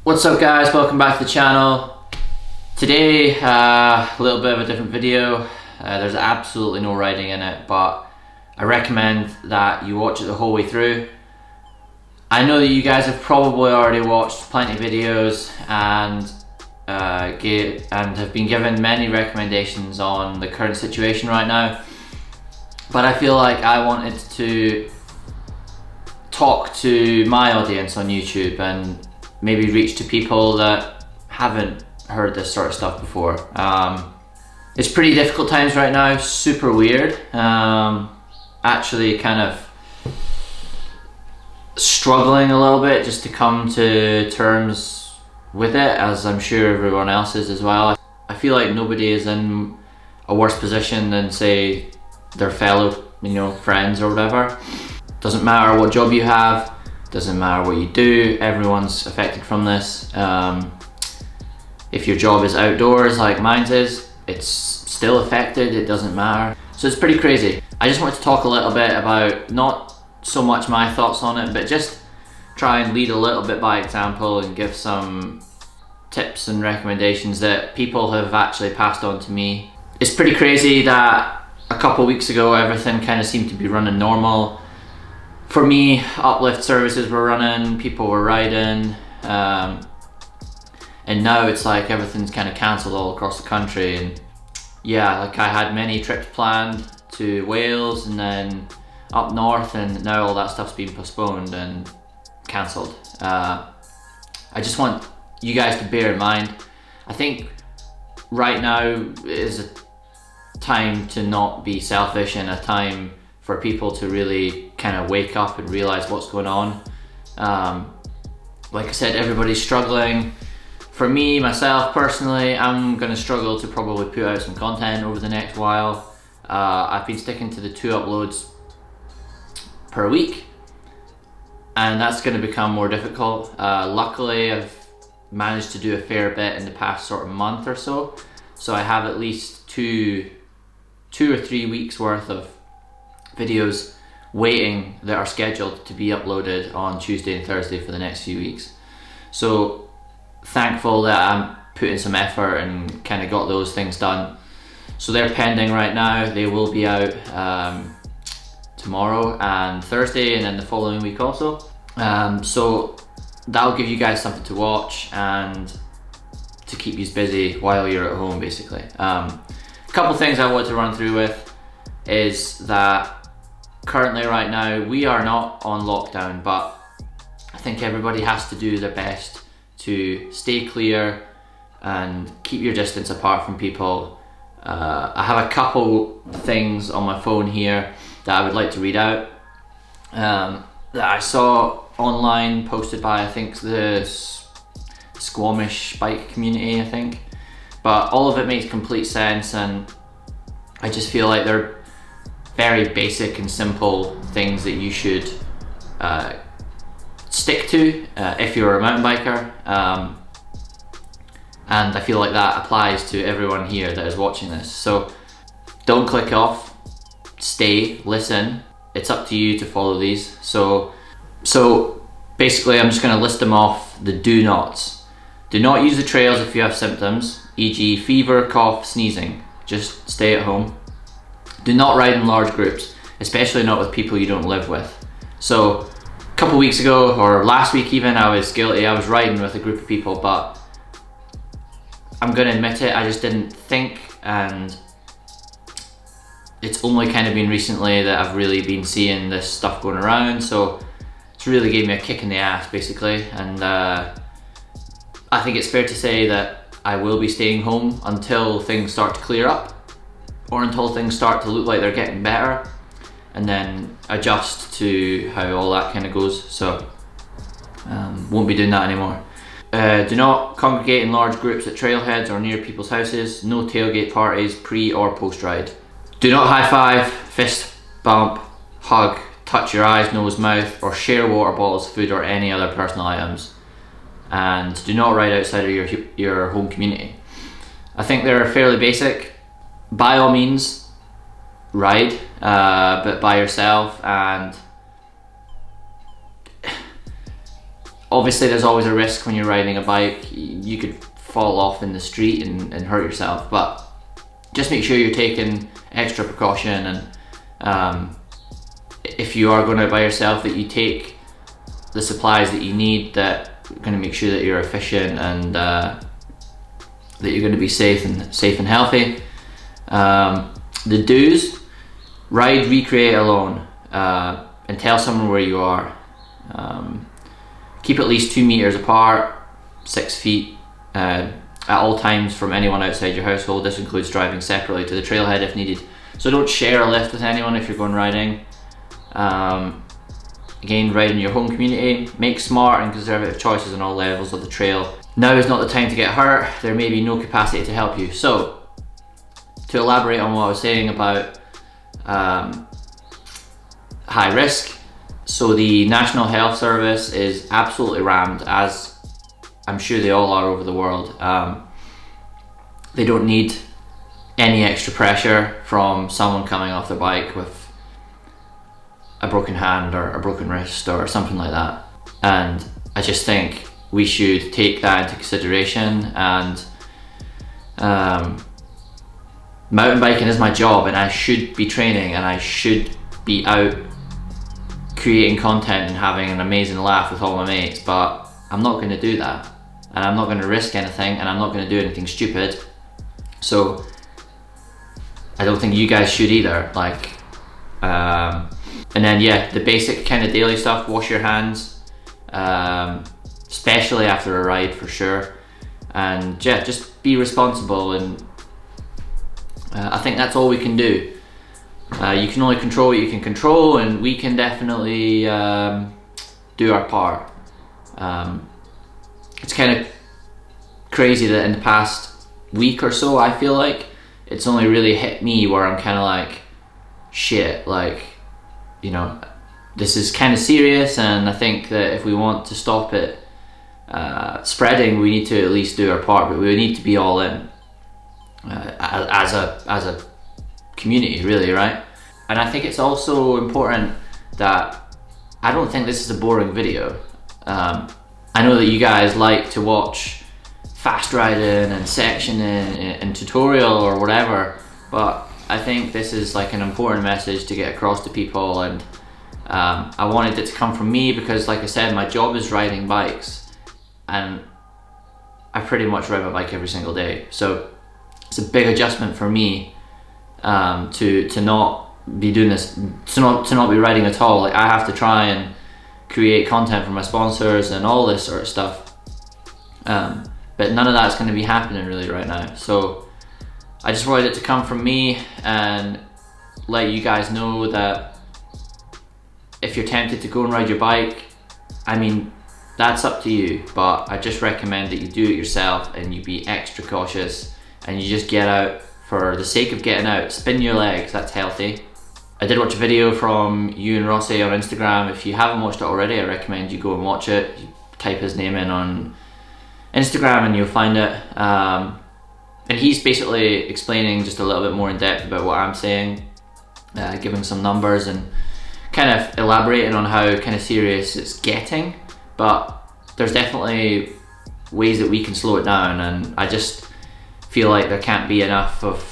What's up guys, welcome back to the channel. Today, a little bit of a different video. There's absolutely no writing in it, but I recommend that you watch it the whole way through. I know that you guys have probably already watched plenty of videos and have been given many recommendations on the current situation right now, but I feel like I wanted to talk to my audience on YouTube and maybe reach to people that haven't heard this sort of stuff before. It's pretty difficult times right now, super weird. Actually kind of struggling a little bit just to come to terms with it, as I'm sure everyone else is as well. I feel like nobody is in a worse position than, say, their fellow, friends or whatever. Doesn't matter what job you have, doesn't matter what you do, everyone's affected from this. If your job is outdoors like mine is, it's still affected, it doesn't matter. So it's pretty crazy. I just wanted to talk a little bit about, not so much my thoughts on it, but just try and lead a little bit by example and give some tips and recommendations that people have actually passed on to me. It's pretty crazy that a couple weeks ago everything kind of seemed to be running normal. For me, uplift services were running, people were riding, and now it's like everything's kind of cancelled all across the country. And yeah, like I had many trips planned to Wales and then up north, and now all that stuff's been postponed and cancelled. I just want you guys to bear in mind, I think right now is a time to not be selfish and a time for people to really kind of wake up and realize what's going on. Like I said, everybody's struggling. For me, myself personally, I'm gonna struggle to probably put out some content over the next while. I've been sticking to the 2 uploads per week, and that's gonna become more difficult. Luckily, I've managed to do a fair bit in the past sort of month or so. So I have at least two or 3 weeks worth of videos waiting that are scheduled to be uploaded on Tuesday and Thursday for the next few weeks. So thankful that I'm putting some effort and kind of got those things done. So they're pending right now. They will be out tomorrow and Thursday, and then the following week also. So that'll give you guys something to watch and to keep you busy while you're at home, basically. A couple things I want to run through with is that currently right now we are not on lockdown, but I think everybody has to do their best to stay clear and keep your distance apart from people. I have a couple things on my phone here that I would like to read out that I saw online, posted by I think the Squamish bike community, I think, but all of it makes complete sense, and I just feel like they're very basic and simple things that you should stick to if you're a mountain biker, and I feel like that applies to everyone here that is watching this. So don't click off, stay, listen. It's up to you to follow these. So basically I'm just going to list them off, the do nots. Do not use the trails if you have symptoms, e.g. fever, cough, sneezing. Just stay at home. Do not ride in large groups, especially not with people you don't live with. So a couple weeks ago, or last week even, I was guilty. I was riding with a group of people, but I'm gonna admit it, I just didn't think, and it's only kind of been recently that I've really been seeing this stuff going around, so it's really gave me a kick in the ass, basically. And I think it's fair to say that I will be staying home until things start to clear up, or until things start to look like they're getting better, and then adjust to how all that kind of goes. So won't be doing that anymore. Do not congregate in large groups at trailheads or near people's houses. No tailgate parties pre or post ride. Do not high five, fist bump, hug, touch your eyes, nose, mouth, or share water bottles, food, or any other personal items. And do not ride outside of your home community. I think they're fairly basic. By all means, ride, but by yourself, and Obviously there's always a risk when you're riding a bike. You could fall off in the street and hurt yourself, but just make sure you're taking extra precaution, and if you are going out by yourself, that you take the supplies that you need, that are going to make sure that you're efficient and that you're going to be safe and healthy. The do's: ride, recreate alone, and tell someone where you are. Keep at least 2 meters apart, 6 feet at all times from anyone outside your household. This includes driving separately to the trailhead if needed. So don't share a lift with anyone if you're going riding. Again, ride in your home community. Make smart and conservative choices on all levels of the trail. Now is not the time to get hurt. There may be no capacity to help you. So, to elaborate on what I was saying about high risk, so the National Health Service is absolutely rammed, as I'm sure they all are over the world. They don't need any extra pressure from someone coming off their bike with a broken hand or a broken wrist or something like that. And I just think we should take that into consideration. And mountain biking is my job, and I should be training, and I should be out creating content and having an amazing laugh with all my mates, but I'm not going to do that, and I'm not going to risk anything, and I'm not going to do anything stupid. So I don't think you guys should either. And then yeah, the basic kind of daily stuff: wash your hands, especially after a ride for sure, and yeah, just be responsible. And I think that's all we can do. You can only control what you can control, and we can definitely do our part. It's kind of crazy that in the past week or so, I feel like it's only really hit me where I'm kind of like, shit, like, you know, this is kind of serious, and I think that if we want to stop it spreading, we need to at least do our part, but we need to be all in as a community, really, right? And I think it's also important that I don't think this is a boring video. I know that you guys like to watch fast riding and sectioning and tutorial or whatever, but I think this is like an important message to get across to people, and I wanted it to come from me because, like I said, my job is riding bikes, and I pretty much ride my bike every single day. So it's a big adjustment for me to not be doing this, to not be riding at all. Like, I have to try and create content for my sponsors and all this sort of stuff, but none of that's going to be happening really right now. So I just wanted it to come from me and let you guys know that if you're tempted to go and ride your bike, I mean, that's up to you, but I just recommend that you do it yourself and you be extra cautious and you just get out for the sake of getting out. Spin your legs, that's healthy. I did watch a video from Ewan Rossi on Instagram. If you haven't watched it already, I recommend you go and watch it. You type his name in on Instagram and you'll find it. And he's basically explaining just a little bit more in depth about what I'm saying, giving some numbers and kind of elaborating on how kind of serious it's getting. But there's definitely ways that we can slow it down, and I just feel like there can't be enough of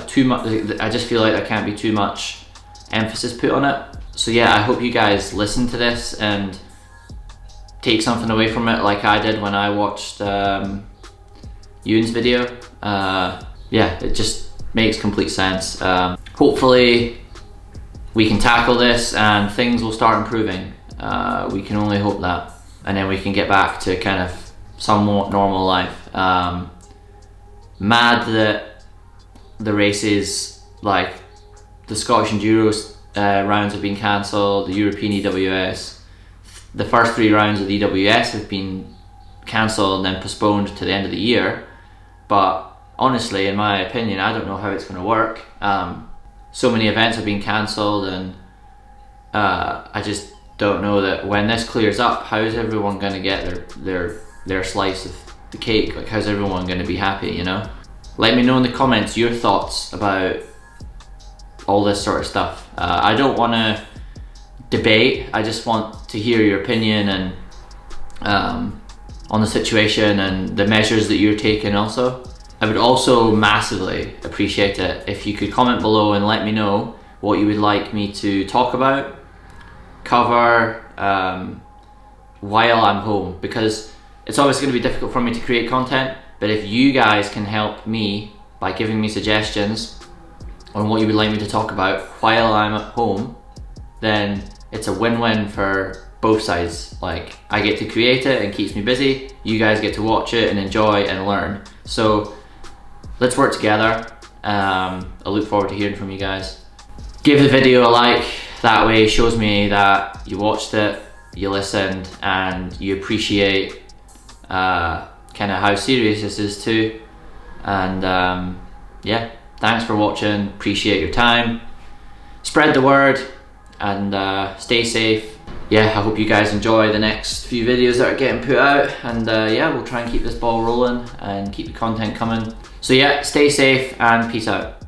too much. I just feel like there can't be too much emphasis put on it. So yeah, I hope you guys listen to this and take something away from it, like I did when I watched Ewan's video. Yeah, it just makes complete sense. Hopefully we can tackle this and things will start improving. We can only hope that, and then we can get back to kind of somewhat normal life. Mad that the races, like the Scottish Enduro rounds have been cancelled, the European EWS, the first 3 rounds of the EWS have been cancelled and then postponed to the end of the year. But honestly, in my opinion, I don't know how it's going to work. So many events have been cancelled, and I just don't know that when this clears up, how is everyone going to get their slice of the cake? Like, how's everyone going to be happy, you know? Let me know in the comments your thoughts about all this sort of stuff. I don't want to debate, I just want to hear your opinion and on the situation and the measures that you're taking also. I would also massively appreciate it if you could comment below and let me know what you would like me to talk about, cover, while I'm home, because it's always going to be difficult for me to create content, but if you guys can help me by giving me suggestions on what you would like me to talk about while I'm at home, then it's a win-win for both sides. Like, I get to create it and keeps me busy, you guys get to watch it and enjoy and learn. So let's work together. I look forward to hearing from you guys. Give the video a like, that way it shows me that you watched it, you listened, and you appreciate kind of how serious this is too. And yeah, thanks for watching, appreciate your time. Spread the word and stay safe. Yeah, I hope you guys enjoy the next few videos that are getting put out, and yeah, we'll try and keep this ball rolling and keep the content coming. So yeah, stay safe and peace out.